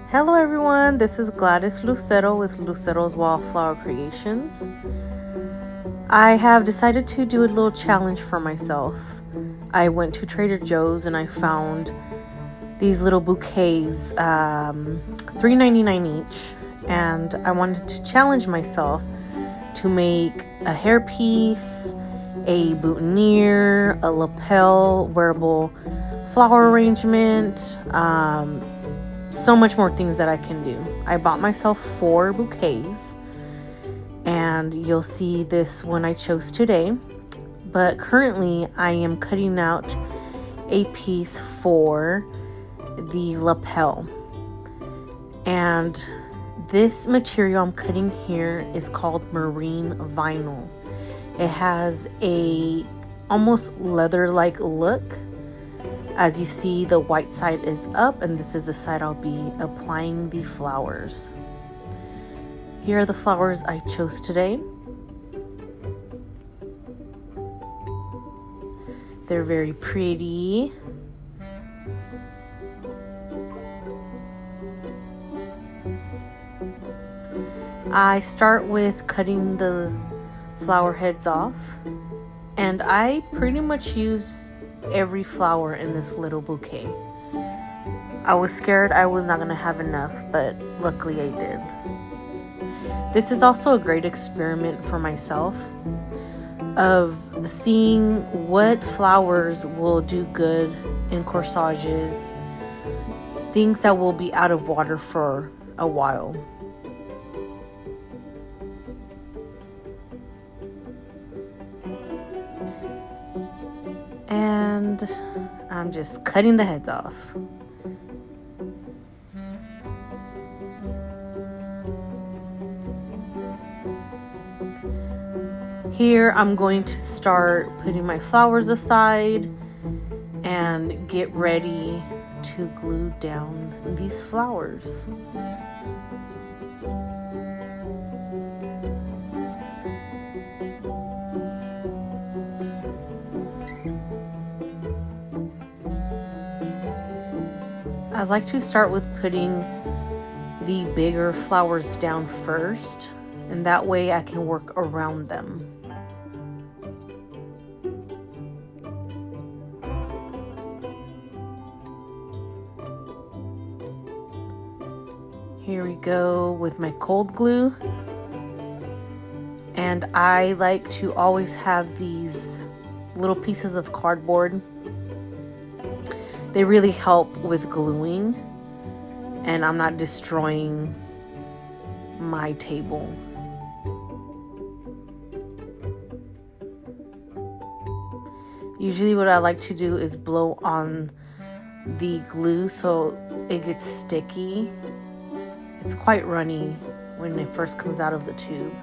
Hello everyone, this is Gladys Lucero with Lucero's Wildflower Creations. I have decided to do a little challenge for myself. I went to Trader Joe's and I found these little bouquets, $3.99 each, and I wanted to challenge myself to make a hairpiece, a boutonniere, a lapel, wearable flower arrangement, so much more things that I can do. I bought myself 4 bouquets, and you'll see this one I chose today, but currently I am cutting out a piece for the lapel, and this material I'm cutting here is called marine vinyl. It has a almost leather-like look. As you see, the white side is up, and this is the side I'll be applying the flowers. Here are the flowers I chose today. They're very pretty. I start with cutting the flower heads off, and I pretty much used every flower in this little bouquet. I was scared I was not going to have enough, but luckily I did. This is also a great experiment for myself of seeing what flowers will do good in corsages, things that will be out of water for a while. And I'm just cutting the heads off. Here I'm going to start putting my flowers aside and get ready to glue down these flowers. I like to start with putting the bigger flowers down first, and that way I can work around them. Here we go with my cold glue, and I like to always have these little pieces of cardboard. They really help with gluing, and I'm not destroying my table. Usually what I like to do is blow on the glue so it gets sticky. It's quite runny when it first comes out of the tube.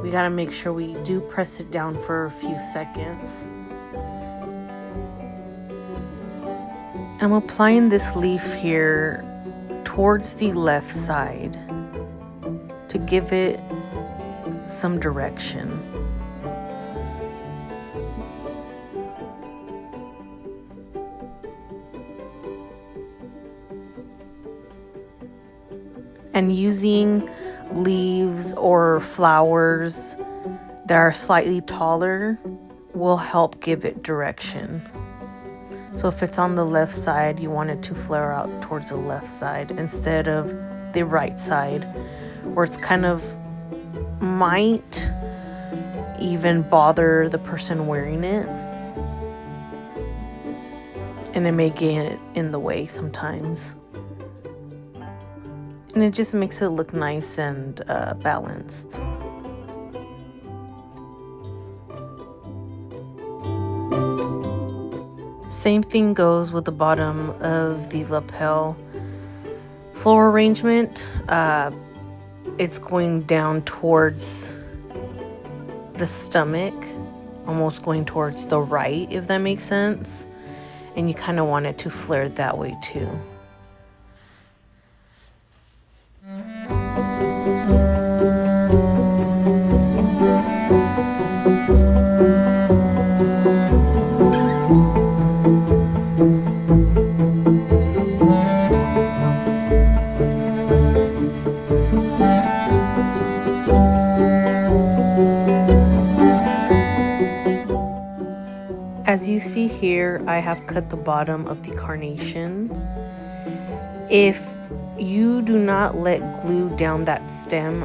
We gotta make sure we do press it down for a few seconds. I'm applying this leaf here towards the left side to give it some direction. And using leaves or flowers that are slightly taller will help give it direction. So if it's on the left side, you want it to flare out towards the left side instead of the right side, where it's kind of might even bother the person wearing it, and it may get in the way sometimes. And it just makes it look nice and balanced. Same thing goes with the bottom of the lapel floral arrangement. It's going down towards the stomach, almost going towards the right, if that makes sense. And you kind of want it to flare that way too. As you see here, I have cut the bottom of the carnation. If you do not let glue down that stem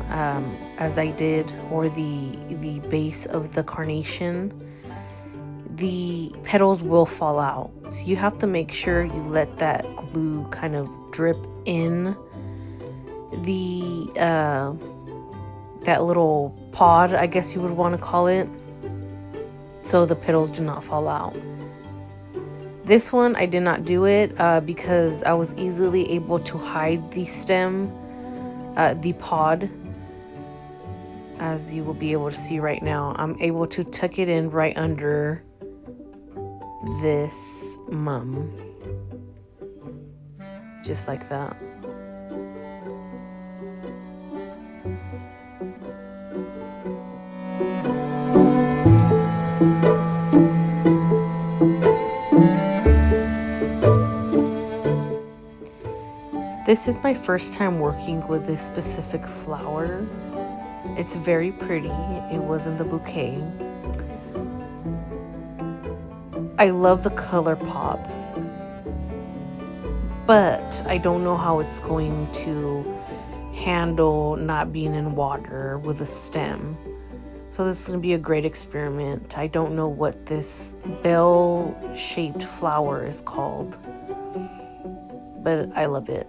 as I did, or the base of the carnation, the petals will fall out. So you have to make sure you let that glue kind of drip in the that little pod, I guess you would want to call it, so the petals do not fall out. This one I did not do it because I was easily able to hide the stem, the pod. As you will be able to see right now, I'm able to tuck it in right under this mum, just like that. This is my first time working with this specific flower. It's very pretty. It was in the bouquet. I love the color pop, but I don't know how it's going to handle not being in water with a stem. So this is going to be a great experiment. I don't know what this bell-shaped flower is called, but I love it.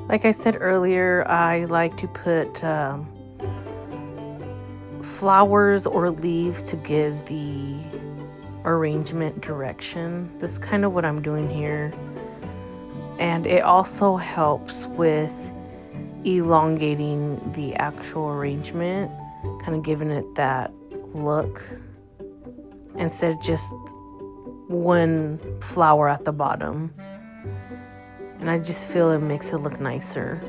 Like I said earlier, I like to put flowers or leaves to give the arrangement direction. This is kind of what I'm doing here. And it also helps with elongating the actual arrangement, kind of giving it that look instead of just one flower at the bottom. And I just feel it makes it look nicer.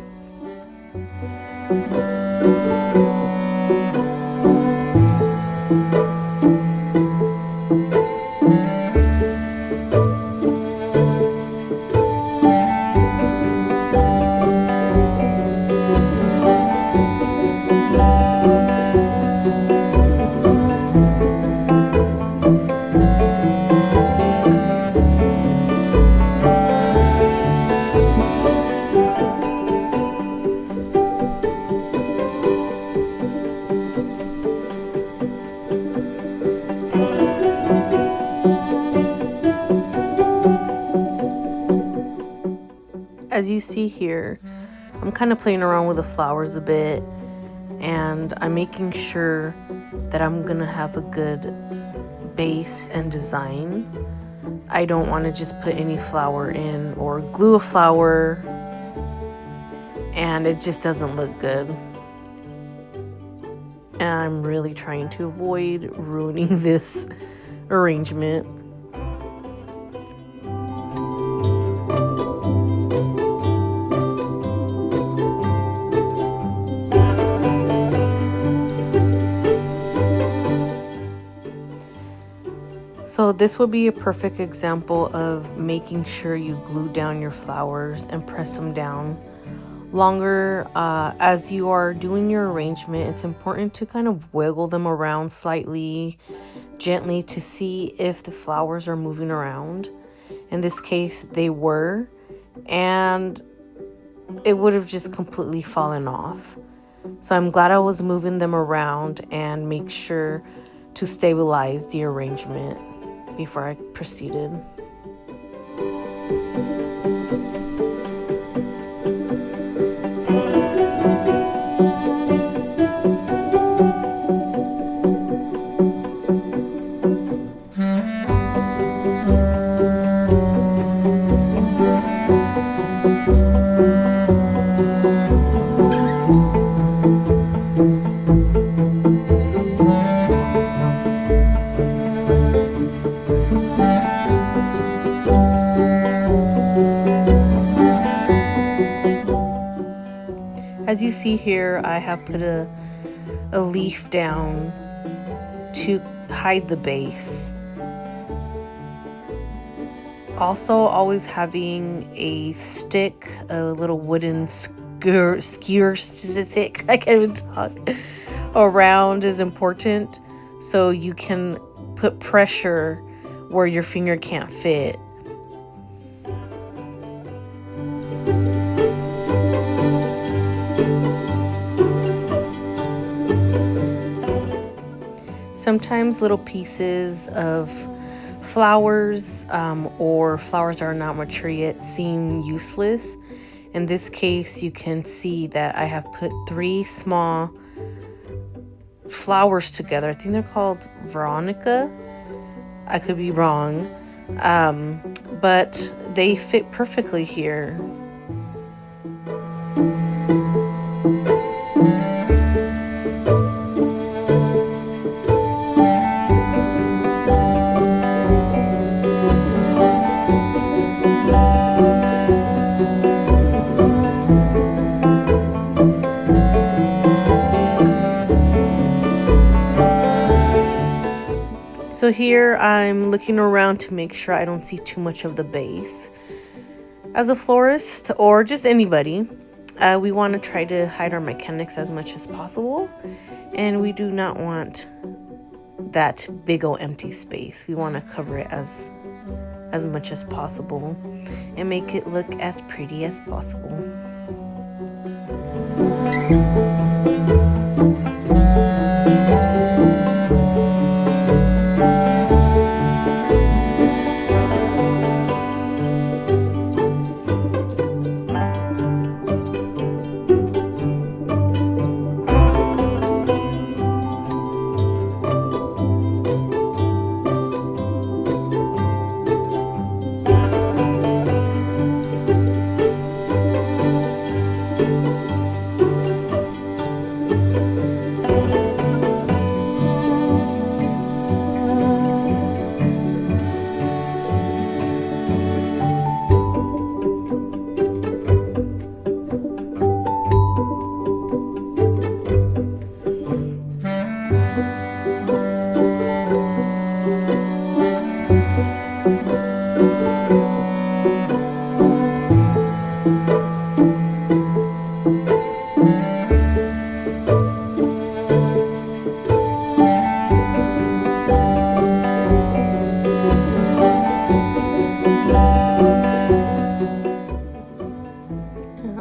As you see here, I'm kind of playing around with the flowers a bit, and I'm making sure that I'm gonna have a good base and design. I don't want to just put any flower in or glue a flower and it just doesn't look good. And I'm really trying to avoid ruining this arrangement. So this would be a perfect example of making sure you glue down your flowers and press them down longer. As you are doing your arrangement, it's important to kind of wiggle them around slightly, gently, to see if the flowers are moving around. In this case, they were, and it would have just completely fallen off. So I'm glad I was moving them around and make sure to stabilize the arrangement before I proceeded. As you see here, I have put a leaf down to hide the base. Also, always having a stick, a little wooden skewer stick, I can't even talk, around is important, so you can put pressure where your finger can't fit. Sometimes little pieces of flowers or flowers that are not mature yet seem useless. In this case, you can see that I have put 3 small flowers together. I think they're called Veronica. I could be wrong, but they fit perfectly here. So here I'm looking around to make sure I don't see too much of the base. As a florist, or just anybody, we want to try to hide our mechanics as much as possible. And we do not want that big old empty space. We want to cover it as much as possible and make it look as pretty as possible.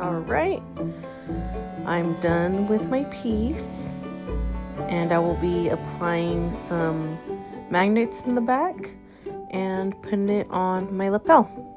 Alright, I'm done with my piece, and I will be applying some magnets in the back and putting it on my lapel.